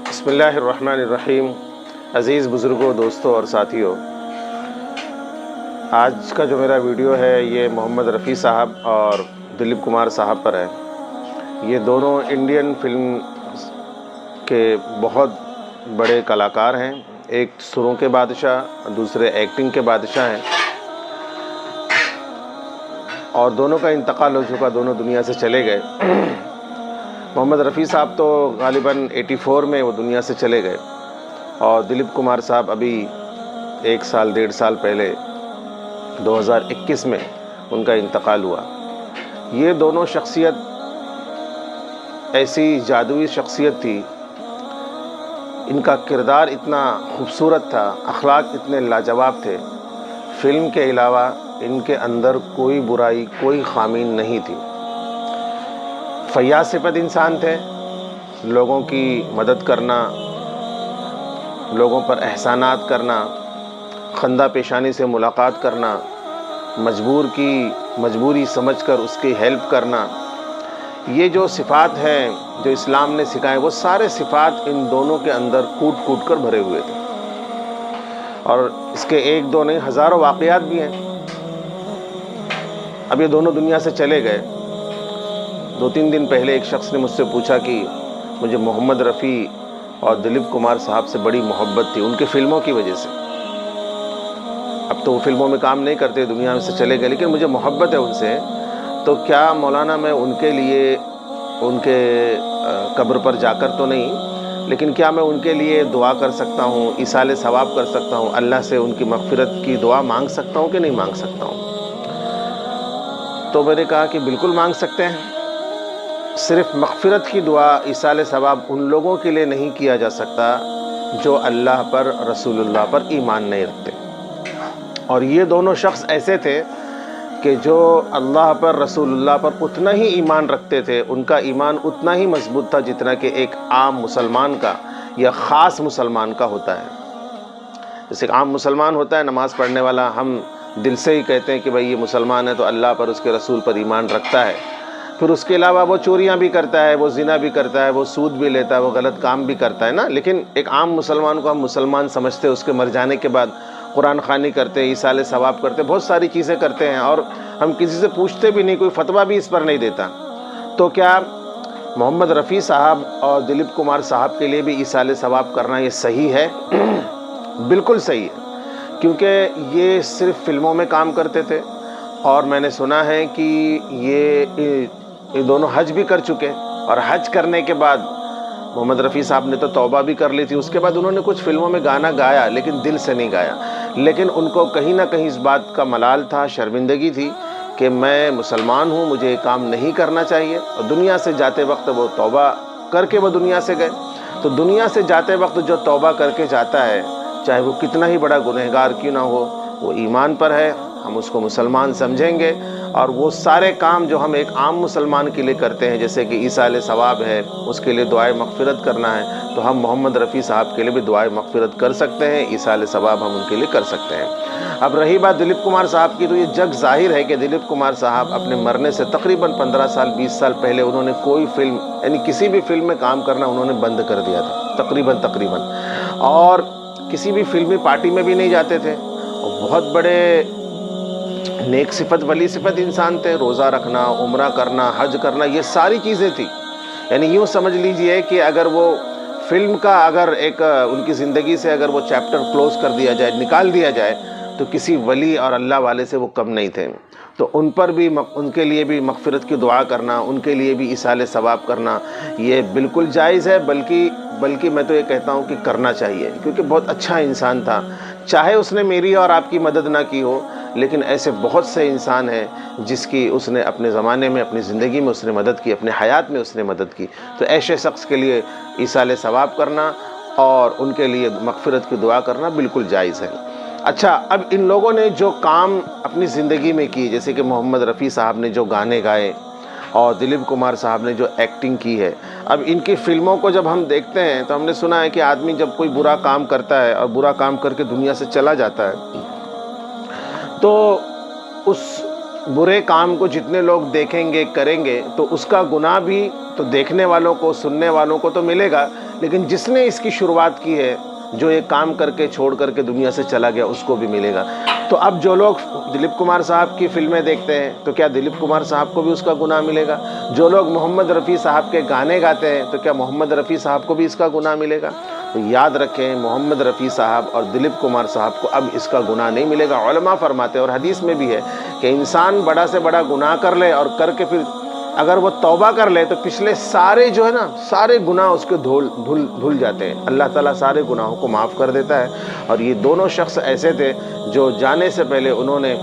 بسم اللہ الرحمن الرحیم۔ عزیز بزرگوں، دوستوں اور ساتھیوں، آج کا جو میرا ویڈیو ہے یہ محمد رفیع صاحب اور دلیپ کمار صاحب پر ہے۔ یہ دونوں انڈین فلم کے بہت بڑے کلاکار ہیں، ایک سروں کے بادشاہ، دوسرے ایکٹنگ کے بادشاہ ہیں، اور دونوں کا انتقال ہو چکا، دونوں دنیا سے چلے گئے۔ محمد رفیع صاحب تو غالباً 84 میں وہ دنیا سے چلے گئے، اور دلیپ کمار صاحب ابھی 1 سال 1.5 سال پہلے 2021 میں ان کا انتقال ہوا۔ یہ دونوں شخصیت ایسی جادوئی شخصیت تھی، ان کا کردار اتنا خوبصورت تھا، اخلاق اتنے لاجواب تھے، فلم کے علاوہ ان کے اندر کوئی برائی، کوئی خامی نہیں تھی۔ فیاض صفت انسان تھے، لوگوں کی مدد کرنا، لوگوں پر احسانات کرنا، خندہ پیشانی سے ملاقات کرنا، مجبور کی مجبوری سمجھ کر اس کی ہیلپ کرنا، یہ جو صفات ہیں جو اسلام نے سکھائے، وہ سارے صفات ان دونوں کے اندر کوٹ کوٹ کر بھرے ہوئے تھے۔ اور اس کے ایک دو نہیں، ہزاروں واقعات بھی ہیں۔ اب یہ دونوں دنیا سے چلے گئے۔ 2-3 دن پہلے ایک شخص نے مجھ سے پوچھا کہ مجھے محمد رفیع اور دلیپ کمار صاحب سے بڑی محبت تھی ان کے فلموں کی وجہ سے۔ اب تو وہ فلموں میں کام نہیں کرتے، دنیا میں سے چلے گئے، لیکن مجھے محبت ہے ان سے، تو کیا مولانا میں ان کے لیے ان کے قبر پر جا کر تو نہیں، لیکن کیا میں ان کے لیے دعا کر سکتا ہوں، ایصال ثواب کر سکتا ہوں، اللہ سے ان کی مغفرت کی دعا مانگ سکتا ہوں کہ نہیں مانگ سکتا ہوں؟ تو میں نے کہا کہ بالکل مانگ سکتے ہیں۔ صرف مغفرت کی دعا، ایصال ثواب ان لوگوں کے لیے نہیں کیا جا سکتا جو اللہ پر، رسول اللہ پر ایمان نہیں رکھتے۔ اور یہ دونوں شخص ایسے تھے کہ جو اللہ پر، رسول اللہ پر اتنا ہی ایمان رکھتے تھے، ان کا ایمان اتنا ہی مضبوط تھا جتنا کہ ایک عام مسلمان کا یا خاص مسلمان کا ہوتا ہے۔ جیسے ایک عام مسلمان ہوتا ہے، نماز پڑھنے والا، ہم دل سے ہی کہتے ہیں کہ بھائی یہ مسلمان ہے تو اللہ پر، اس کے رسول پر ایمان رکھتا ہے، پھر اس کے علاوہ وہ چوریاں بھی کرتا ہے، وہ زنا بھی کرتا ہے، وہ سود بھی لیتا ہے، وہ غلط کام بھی کرتا ہے نا، لیکن ایک عام مسلمان کو ہم مسلمان سمجھتے ہیں۔ اس کے مر جانے کے بعد قرآن خوانی کرتے ہیں، ایصال ثواب کرتے ہیں، بہت ساری چیزیں کرتے ہیں، اور ہم کسی سے پوچھتے بھی نہیں، کوئی فتویٰ بھی اس پر نہیں دیتا۔ تو کیا محمد رفیع صاحب اور دلیپ کمار صاحب کے لیے بھی ایصال ثواب کرنا یہ صحیح ہے؟ بالکل صحیح ہے، کیونکہ یہ صرف فلموں میں کام کرتے تھے، اور میں نے سنا ہے کہ یہ دونوں حج بھی کر چکے، اور حج کرنے کے بعد محمد رفیع صاحب نے تو توبہ بھی کر لی تھی، اس کے بعد انہوں نے کچھ فلموں میں گانا گایا لیکن دل سے نہیں گایا، لیکن ان کو کہیں نہ کہیں اس بات کا ملال تھا، شرمندگی تھی کہ میں مسلمان ہوں، مجھے یہ کام نہیں کرنا چاہیے، اور دنیا سے جاتے وقت وہ توبہ کر کے وہ دنیا سے گئے۔ تو دنیا سے جاتے وقت جو توبہ کر کے جاتا ہے، چاہے وہ کتنا ہی بڑا گنہگار کیوں نہ ہو، وہ ایمان پر ہے، ہم اس کو مسلمان سمجھیں گے، اور وہ سارے کام جو ہم ایک عام مسلمان کے لیے کرتے ہیں، جیسے کہ ایصال ثواب ہے، اس کے لیے دعائے مغفرت کرنا ہے، تو ہم محمد رفیع صاحب کے لیے بھی دعائے مغفرت کر سکتے ہیں، ایصال ثواب ہم ان کے لیے کر سکتے ہیں۔ اب رہی بات دلیپ کمار صاحب کی، تو یہ جگ ظاہر ہے کہ دلیپ کمار صاحب اپنے مرنے سے تقریباً 15 سال 20 سال پہلے انہوں نے کوئی فلم، یعنی کسی بھی فلم میں کام کرنا انہوں نے بند کر دیا تھا، تقریباً، اور کسی بھی فلمی پارٹی میں بھی نہیں جاتے تھے، اور بہت بڑے نیک صفت، ولی صفت انسان تھے، روزہ رکھنا، عمرہ کرنا، حج کرنا، یہ ساری چیزیں تھی۔ یعنی یوں سمجھ لیجئے کہ اگر وہ فلم کا اگر ایک ان کی زندگی سے اگر وہ چیپٹر کلوز کر دیا جائے، نکال دیا جائے، تو کسی ولی اور اللہ والے سے وہ کم نہیں تھے۔ تو ان پر بھی، ان کے لیے بھی مغفرت کی دعا کرنا، ان کے لیے بھی ایصال ثواب کرنا، یہ بالکل جائز ہے، بلکہ میں تو یہ کہتا ہوں کہ کرنا چاہیے، کیونکہ بہت اچھا انسان تھا۔ چاہے اس نے میری اور آپ کی مدد نہ کی ہو، لیکن ایسے بہت سے انسان ہیں جس کی اس نے اپنے زمانے میں، اپنی زندگی میں اس نے مدد کی، اپنے حیات میں اس نے مدد کی۔ تو ایسے شخص کے لیے ایصال ثواب کرنا اور ان کے لیے مغفرت کی دعا کرنا بالکل جائز ہے۔ اچھا، اب ان لوگوں نے جو کام اپنی زندگی میں کی، جیسے کہ محمد رفیع صاحب نے جو گانے گائے اور دلیپ کمار صاحب نے جو ایکٹنگ کی ہے، اب ان کی فلموں کو جب ہم دیکھتے ہیں تو ہم نے سنا ہے کہ آدمی جب کوئی برا کام کرتا ہے اور برا کام کر کے دنیا سے چلا جاتا ہے، تو اس برے کام کو جتنے لوگ دیکھیں گے، کریں گے، تو اس کا گناہ بھی تو دیکھنے والوں کو، سننے والوں کو تو ملے گا، لیکن جس نے اس کی شروعات کی ہے، جو یہ کام کر کے چھوڑ کر کے دنیا سے چلا گیا، اس کو بھی ملے گا۔ تو اب جو لوگ دلیپ کمار صاحب کی فلمیں دیکھتے ہیں تو کیا دلیپ کمار صاحب کو بھی اس کا گناہ ملے گا؟ جو لوگ محمد رفیع صاحب کے گانے گاتے ہیں تو کیا محمد رفیع صاحب کو بھی اس کا گناہ ملے گا؟ تو یاد رکھیں، محمد رفیع صاحب اور دلیپ کمار صاحب کو اب اس کا گناہ نہیں ملے گا۔ علماء فرماتے ہیں، اور حدیث میں بھی ہے کہ انسان بڑا سے بڑا گناہ کر لے اور کر کے پھر اگر وہ توبہ کر لے تو پچھلے سارے جو ہے نا، سارے گناہ اس کے دھل جاتے ہیں، اللہ تعالیٰ سارے گناہوں کو معاف کر دیتا ہے۔ اور یہ دونوں شخص ایسے تھے جو جانے سے پہلے انہوں نے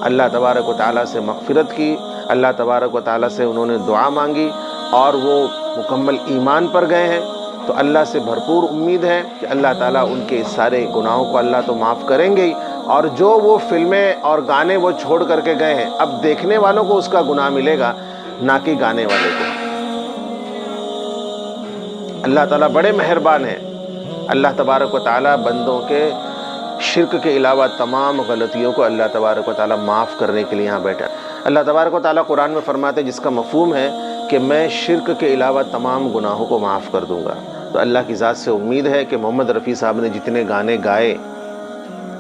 اللہ تبارک و تعالیٰ سے مغفرت کی، اللہ تبارک و تعالیٰ سے انہوں نے دعا مانگی، اور وہ مکمل ایمان پر گئے ہیں۔ تو اللہ سے بھرپور امید ہے کہ اللہ تعالیٰ ان کے اس سارے گناہوں کو اللہ تو معاف کریں گے ہی، اور جو وہ فلمیں اور گانے وہ چھوڑ کر کے گئے ہیں، اب دیکھنے والوں کو اس کا گناہ ملے گا، نہ کہ گانے والے کو۔ اللہ تعالیٰ بڑے مہربان ہیں۔ اللہ تبارک و تعالیٰ بندوں کے شرک کے علاوہ تمام غلطیوں کو اللہ تبارک و تعالیٰ معاف کرنے کے لیے یہاں بیٹھا۔ اللہ تبارک و تعالیٰ قرآن میں فرماتے ہیں، جس کا مفہوم ہے کہ میں شرک کے علاوہ تمام گناہوں کو معاف کر دوں گا۔ تو اللہ کی ذات سے امید ہے کہ محمد رفیع صاحب نے جتنے گانے گائے،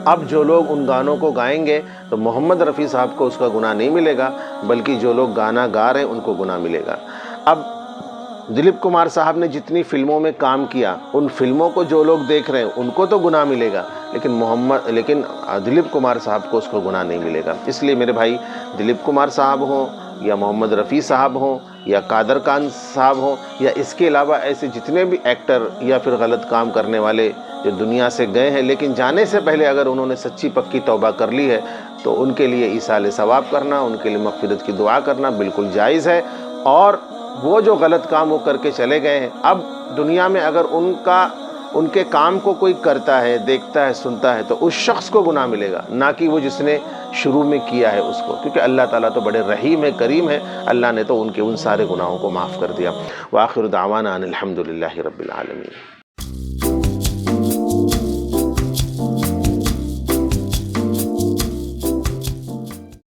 اب جو لوگ ان گانوں کو گائیں گے تو محمد رفیع صاحب کو اس کا گناہ نہیں ملے گا، بلکہ جو لوگ گانا گا رہے ہیں ان کو گناہ ملے گا۔ اب دلیپ کمار صاحب نے جتنی فلموں میں کام کیا، ان فلموں کو جو لوگ دیکھ رہے ہیں ان کو تو گناہ ملے گا، لیکن دلیپ کمار صاحب کو اس کو گناہ نہیں ملے گا۔ اس لیے میرے بھائی، دلیپ کمار صاحب ہوں یا محمد رفیع صاحب ہوں یا قادر خان صاحب ہوں یا اس کے علاوہ ایسے جتنے بھی ایکٹر یا پھر غلط کام کرنے والے جو دنیا سے گئے ہیں، لیکن جانے سے پہلے اگر انہوں نے سچی پکی توبہ کر لی ہے تو ان کے لیے ایصال ثواب کرنا، ان کے لیے مغفرت کی دعا کرنا بالکل جائز ہے۔ اور وہ جو غلط کام وہ کر کے چلے گئے ہیں، اب دنیا میں اگر ان کے کام کو کوئی کرتا ہے، دیکھتا ہے، سنتا ہے تو اس شخص کو گناہ ملے گا، نہ کہ وہ جس نے شروع میں کیا ہے اس کو، کیونکہ اللہ تعالیٰ تو بڑے رحیم ہے، کریم ہے، اللہ نے تو ان کے ان سارے گناہوں کو معاف کر دیا۔ وآخر دعوانا ان الحمد للہ رب العالمین۔